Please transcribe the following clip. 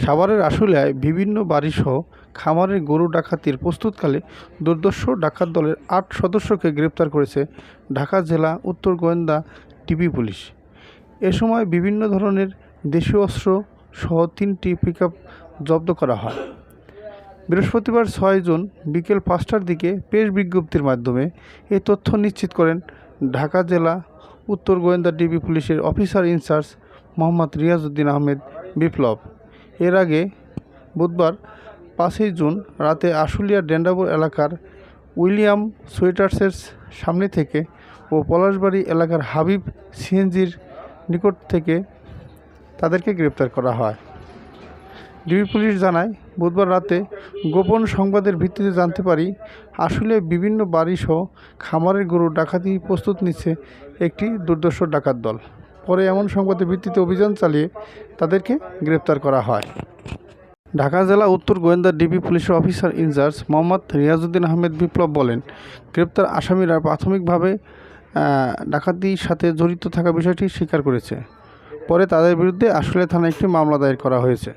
সাভারের আশুলিয়ায় বিভিন্ন বাড়িসহ খামারের গরু ডাকাতির প্রস্তুতকালে দুর্ধর্ষ ডাকাত দলের ৮ সদস্যকে গ্রেপ্তার করেছে ঢাকা জেলা উত্তর গোয়েন্দা ডিবি পুলিশ। এ সময় বিভিন্ন ধরনের দেশীয় অস্ত্র সহ ৩টি পিকআপ জব্দ করা হয়। বৃহস্পতিবার ৬ জুন বিকেল ৫টার দিকে প্রেস বিজ্ঞপ্তির মাধ্যমে এই তথ্য নিশ্চিত করেন ঢাকা জেলা উত্তর গোয়েন্দা ডিবি পুলিশের অফিসার ইনচার্জ মোহাম্মদ রিয়াজউদ্দিন আহমেদ বিপ্লব। এর আগে বুধবার ৫ই জুন রাতে আশুলিয়া ডেন্ডাবুর এলাকার উইলিয়াম সুইটার্সের সামনে থেকে ও পলাশবাড়ি এলাকার হাবিব সিএনজির নিকট থেকে তাদেরকে গ্রেপ্তার করা হয়। ডিবি পুলিশ জানায়, বুধবার রাতে গোপন সংবাদের ভিত্তিতে জানতে পারি আশুলিয়ায় বিভিন্ন বাড়িসহ খামারের গরু ডাকাতি প্রস্তুত নিচ্ছে একটি দুর্ধর্ষ ডাকাত দল। পরে এমন সংবাদের ভিত্তিতে অভিযান চালিয়ে তাদেরকে গ্রেপ্তার করা হয়। ঢাকা জেলা উত্তর গোয়েন্দা ডিবি পুলিশের অফিসার ইনচার্জ মোহাম্মদ রিয়াজউদ্দিন আহমেদ বিপ্লব বলেন, গ্রেপ্তার আসামিরা প্রাথমিকভাবে ডাকাতির সাথে জড়িত থাকা বিষয়টি স্বীকার করেছে। পরে তাদের বিরুদ্ধে আশুলিয়া থানায় একটি মামলা দায়ের করা হয়েছে।